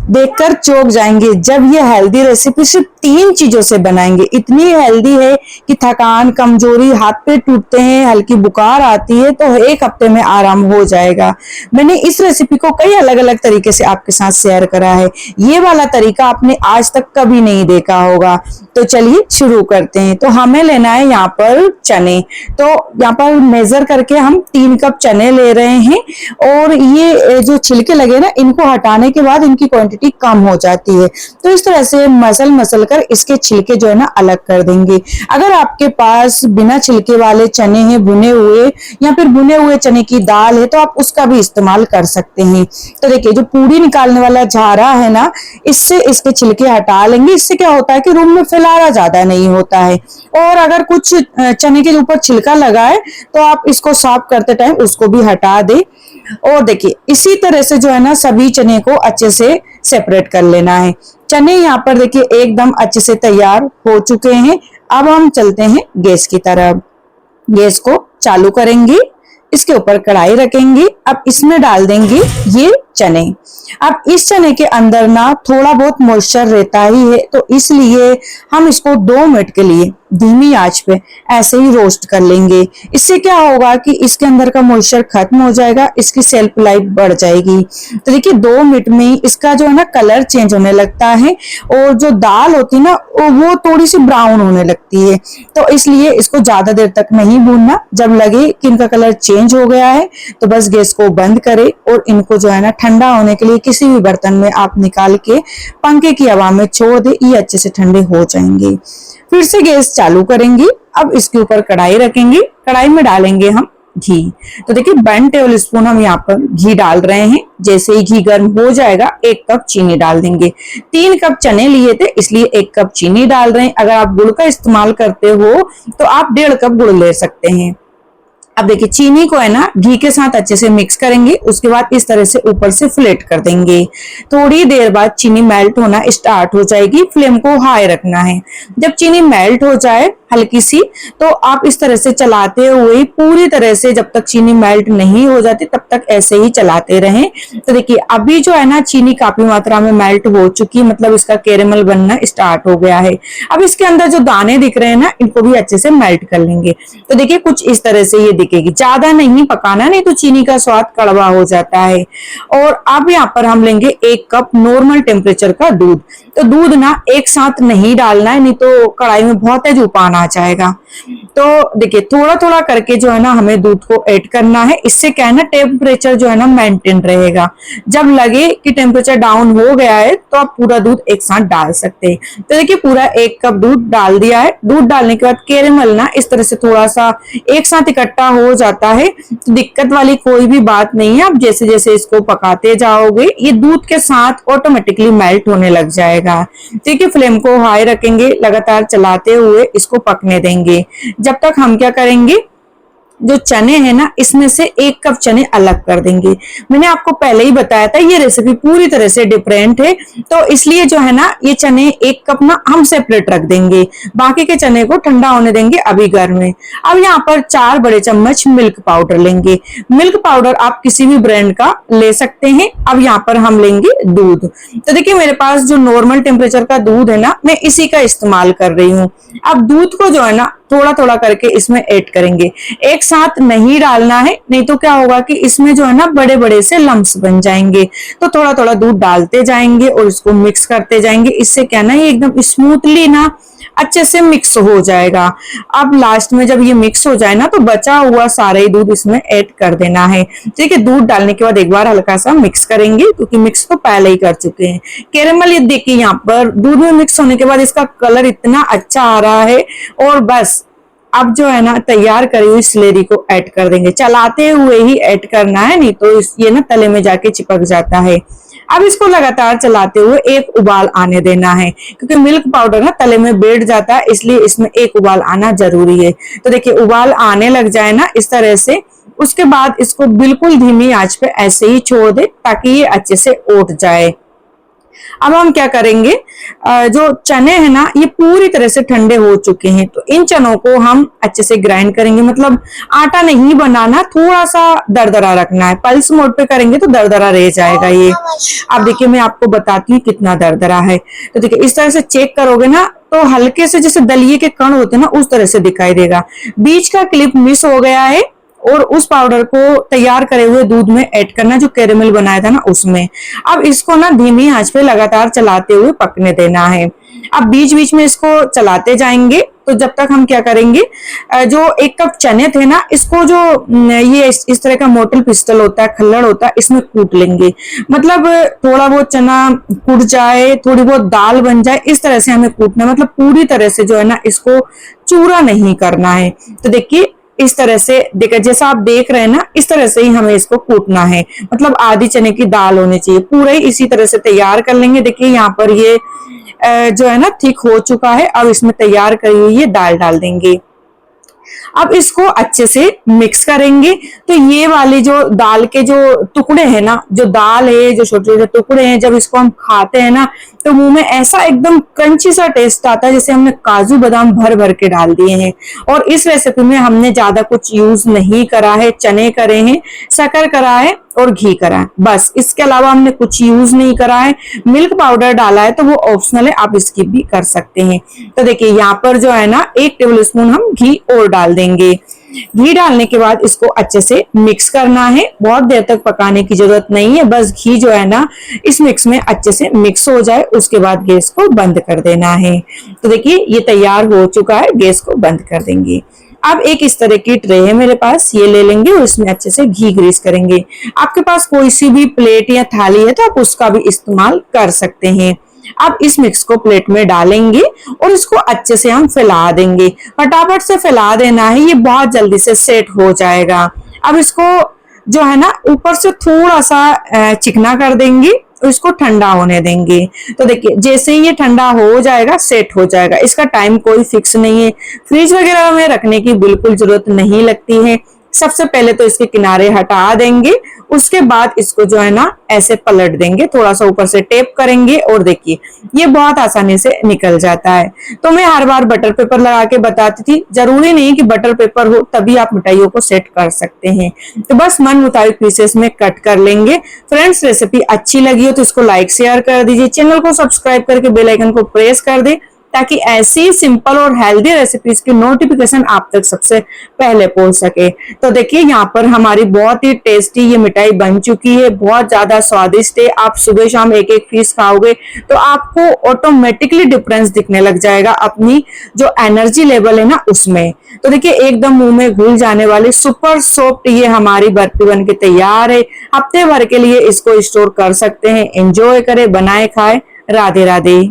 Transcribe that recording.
देखकर चौंक जाएंगे जब ये हेल्दी रेसिपी सिर्फ 3 चीजों से बनाएंगे। इतनी हेल्दी है कि थकान, कमजोरी, हाथ पैर टूटते हैं, हल्की बुखार आती है तो 1 हफ्ते में आराम हो जाएगा। मैंने इस रेसिपी को कई अलग अलग तरीके से आपके साथ शेयर करा है। ये वाला तरीका आपने आज तक कभी नहीं देखा होगा। तो चलिए शुरू करते हैं। तो हमें लेना है यहाँ पर चने। तो यहाँ पर मेजर करके हम 3 कप चने ले रहे हैं। और ये जो छिलके लगे ना, इनको हटाने के बाद इनकी क्वांटिटी कम हो जाती है। तो इस तरह से मसल कर इसके छिलके जो है ना अलग कर देंगे। अगर आपके पास बिना छिलके वाले चने हैं, भुने हुए, या फिर भुने हुए चने की दाल है, तो आप उसका भी इस्तेमाल कर सकते हैं। तो देखिए, जो पूरी निकालने वाला झारा है ना, इससे इसके छिलके हटा लेंगे। इससे क्या होता है कि रूम में फैलारा ज्यादा नहीं होता है। और अगर कुछ चने के ऊपर छिलका लगा है तो आप इसको साफ करते टाइम उसको भी हटा दे। और देखिए, इसी तरह से जो है ना सभी चने को अच्छे से सेपरेट कर लेना है। चने यहाँ पर देखिए एकदम अच्छे से तैयार हो चुके हैं। अब हम चलते हैं गैस की तरफ। गैस को चालू करेंगे, इसके ऊपर कढ़ाई रखेंगे। अब इसमें डाल देंगे ये चने। अब इस चने के अंदर ना थोड़ा बहुत मॉइस्चर रहता ही है, तो इसलिए हम इसको 2 मिनट के लिए धीमी आंच पे ऐसे ही रोस्ट कर लेंगे। इससे क्या होगा कि इसके अंदर का मॉइस्चर खत्म हो जाएगा, इसकी सेल्फ लाइफ बढ़ जाएगी। तो देखिए 2 मिनट में ही इसका जो है ना कलर चेंज होने लगता है और जो दाल होती है ना वो थोड़ी सी ब्राउन होने लगती है। तो इसलिए इसको ज्यादा देर तक नहीं भूनना। जब लगे कि इनका कलर चेंज हो गया है तो बस गैस को बंद करें और इनको जो है ना ठंडा होने के लिए किसी भी बर्तन में आप निकाल के पंखे की हवा में छोड़ दे। ये अच्छे से ठंडे हो जाएंगे। फिर से गैस चालू करेंगे। अब इसके ऊपर कढ़ाई रखेंगे। कढ़ाई में डालेंगे हम घी। तो देखिए 1 टेबल स्पून हम यहाँ पर घी डाल रहे हैं। जैसे ही घी गर्म हो जाएगा 1 कप चीनी डाल देंगे। 3 कप चने लिए थे इसलिए 1 कप चीनी डाल रहे हैं। अगर आप गुड़ का इस्तेमाल करते हो तो आप 1.5 कप गुड़ ले सकते हैं। अब देखिए चीनी को है ना घी के साथ अच्छे से मिक्स करेंगे। उसके बाद इस तरह से ऊपर से फ्लेट कर देंगे। थोड़ी देर बाद चीनी मेल्ट होना स्टार्ट हो जाएगी। फ्लेम को हाई रखना है। जब चीनी मेल्ट हो जाए हल्की सी, तो आप इस तरह से चलाते हुए पूरी तरह से जब तक चीनी मेल्ट नहीं हो जाती तब तक ऐसे ही चलाते रहें। तो देखिए अभी जो है ना चीनी काफी मात्रा में मेल्ट हो चुकी है, मतलब इसका कैरेमल बनना स्टार्ट हो गया है। अब इसके अंदर जो दाने दिख रहे हैं ना, इनको भी अच्छे से मेल्ट कर लेंगे। तो देखिए कुछ इस तरह से ये दिखेगी। ज्यादा नहीं पकाना, नहीं तो चीनी का स्वाद कड़वा हो जाता है। और अब यहाँ पर हम लेंगे 1 कप नॉर्मल टेम्परेचर का दूध। तो दूध ना एक साथ नहीं डालना है, नहीं तो कढ़ाई में बहुत तेज उफान आ जाएगा। तो देखिए थोड़ा थोड़ा करके जो है ना हमें दूध को ऐड करना है। इससे क्या है ना टेम्परेचर जो है ना मेंटेन रहेगा। जब लगे कि टेम्परेचर डाउन हो गया है तो आप पूरा दूध एक साथ डाल सकते हैं। तो देखिए पूरा 1 कप दूध डाल दिया है। दूध डालने के बाद कैरेमल ना इस तरह से थोड़ा सा एक साथ इकट्ठा हो जाता है। तो दिक्कत वाली कोई भी बात नहीं है। आप जैसे जैसे इसको पकाते जाओगे ये दूध के साथ ऑटोमेटिकली मेल्ट होने लग जाएगा। ठीक है, फ्लेम को हाई रखेंगे, लगातार चलाते हुए इसको पकने देंगे। जब तक हम क्या करेंगे, जो चने हैं ना इसमें से 1 कप चने अलग कर देंगे। मैंने आपको पहले ही बताया था ये रेसिपी पूरी तरह से डिफरेंट है, तो इसलिए जो है ना ये चने 1 कप ना हम सेपरेट रख देंगे। बाकी के चने को ठंडा होने देंगे अभी गर्म में। अब यहाँ पर 4 बड़े चम्मच मिल्क पाउडर लेंगे। मिल्क पाउडर आप किसी भी ब्रांड का ले सकते हैं। अब यहाँ पर हम लेंगे दूध। तो देखिए मेरे पास जो नॉर्मल टेम्परेचर का दूध है ना, मैं इसी का इस्तेमाल कर रही हूँ। अब दूध को जो है ना थोड़ा थोड़ा करके इसमें ऐड करेंगे। एक साथ नहीं डालना है, नहीं तो क्या होगा कि इसमें जो है ना बड़े बड़े से लम्स बन जाएंगे। तो थोड़ा थोड़ा दूध डालते जाएंगे और इसको मिक्स करते जाएंगे। इससे क्या ना ये एकदम स्मूथली ना अच्छे से मिक्स हो जाएगा। अब लास्ट में जब ये मिक्स हो जाए ना तो बचा हुआ सारा ही दूध इसमें ऐड कर देना है। ठीक है, दूध डालने के बाद एक बार हल्का सा मिक्स करेंगे क्योंकि मिक्स तो पहले ही कर चुके हैं। कैरेमल ये देखिए यहाँ पर दूध में मिक्स होने के बाद इसका कलर इतना अच्छा आ रहा है। और बस अब जो है ना तैयार करी हुई स्लेरी को ऐड कर देंगे। चलाते हुए ही ऐड करना है, नहीं तो ये ना तले में जाके चिपक जाता है। अब इसको लगातार चलाते हुए एक उबाल आने देना है, क्योंकि मिल्क पाउडर ना तले में बैठ जाता है, इसलिए इसमें एक उबाल आना जरूरी है। तो देखिए उबाल आने लग जाए ना इस तरह से, उसके बाद इसको बिल्कुल धीमी आंच पे ऐसे ही छोड़ दे ताकि ये अच्छे से उठ जाए। अब हम क्या करेंगे, जो चने हैं ना ये पूरी तरह से ठंडे हो चुके हैं, तो इन चनों को हम अच्छे से ग्राइंड करेंगे। मतलब आटा नहीं बनाना, थोड़ा सा दरदरा रखना है, पल्स मोड पे करेंगे तो दरदरा रह जाएगा ये। अब देखिए मैं आपको बताती हूँ कितना दरदरा है। तो देखिए इस तरह से चेक करोगे ना तो हल्के से जैसे दलिए के कण होते हैं ना उस तरह से दिखाई देगा। बीच का क्लिप मिस हो गया है और उस पाउडर को तैयार करे हुए दूध में ऐड करना, जो कैरेमल बनाया था ना उसमें। अब इसको ना धीमी आंच पे लगातार चलाते हुए पकने देना है। अब बीच बीच में इसको चलाते जाएंगे, तो जब तक हम क्या करेंगे, जो 1 कप चने थे ना इसको जो ये इस तरह का मोटल पिस्टल होता है, खल्लड़ होता है, इसमें कूट लेंगे। मतलब थोड़ा बहुत चना कूट जाए, थोड़ी बहुत दाल बन जाए, इस तरह से हमें कूटना, मतलब पूरी तरह से जो है ना इसको चूरा नहीं करना है। तो देखिए इस तरह से देखा, जैसा आप देख रहे हैं ना इस तरह से ही हमें इसको कूटना है। मतलब आधी चने की दाल होनी चाहिए, पूरे ही इसी तरह से तैयार कर लेंगे। देखिए यहाँ पर ये जो है ना थिक हो चुका है। अब इसमें तैयार करी हुई ये दाल डाल देंगे। अब इसको अच्छे से मिक्स करेंगे। तो ये वाले जो दाल के जो टुकड़े हैं ना, जो दाल है जो छोटे छोटे टुकड़े हैं, जब इसको हम खाते हैं ना तो मुंह में ऐसा एकदम क्रंची सा टेस्ट आता है, जैसे हमने काजू बादाम भर भर के डाल दिए हैं। और इस रेसिपी में हमने ज्यादा कुछ यूज नहीं करा है, चने करे हैं, शक्कर करा है और घी करा है, बस। इसके अलावा हमने कुछ यूज नहीं करा है। मिल्क पाउडर डाला है तो वो ऑप्शनल है, आप स्किप भी कर सकते हैं। तो देखिए यहाँ पर जो है ना 1 टेबल स्पून हम घी और डाल देंगे। घी डालने के बाद इसको अच्छे से मिक्स करना है, बहुत देर तक पकाने की जरूरत नहीं है, बस घी जो है ना इस मिक्स में अच्छे से मिक्स हो जाए, उसके बाद गैस को बंद कर देना है। तो देखिए ये तैयार हो चुका है, गैस को बंद कर देंगे। अब एक इस तरह की ट्रे है मेरे पास, ये ले लेंगे और इसमें अच्छे से घी ग्रीस करेंगे। आपके पास कोई सी भी प्लेट या थाली है तो आप उसका भी इस्तेमाल कर सकते हैं। अब इस मिक्स को प्लेट में डालेंगे और इसको अच्छे से हम फैला देंगे। फटाफट से फैला देना है, ये बहुत जल्दी से सेट हो जाएगा। अब इसको जो है ना ऊपर से थोड़ा सा चिकना कर देंगे, इसको ठंडा होने देंगे। तो देखिए जैसे ही ये ठंडा हो जाएगा सेट हो जाएगा। इसका टाइम कोई फिक्स नहीं है, फ्रिज वगैरह में रखने की बिल्कुल जरूरत नहीं लगती है। सबसे पहले तो इसके किनारे हटा देंगे, उसके बाद इसको जो है ना ऐसे पलट देंगे, थोड़ा सा ऊपर से टेप करेंगे और देखिए ये बहुत आसानी से निकल जाता है। तो मैं हर बार बटर पेपर लगा के बताती थी, जरूरी नहीं कि बटर पेपर हो तभी आप मिठाइयों को सेट कर सकते हैं। तो बस मन मुताबिक पीसेस में कट कर लेंगे। फ्रेंड्स रेसिपी अच्छी लगी हो तो इसको लाइक शेयर कर दीजिए, चैनल को सब्सक्राइब करके बेल आइकन को प्रेस कर दे ताकि ऐसी सिंपल और हेल्दी रेसिपीज की नोटिफिकेशन आप तक सबसे पहले पहुंच सके। तो देखिए यहाँ पर हमारी बहुत ही टेस्टी ये मिठाई बन चुकी है, बहुत ज्यादा स्वादिष्ट है। आप सुबह शाम एक एक पीस खाओगे तो आपको ऑटोमेटिकली डिफरेंस दिखने लग जाएगा अपनी जो एनर्जी लेवल है ना उसमें। तो देखिए एकदम मुंह में घुल जाने वाली सुपर सॉफ्ट ये हमारी बर्फी बन के तैयार है। हफ्ते भर के लिए इसको स्टोर कर सकते हैं। एंजॉय करें, बनाए खाए। राधे राधे।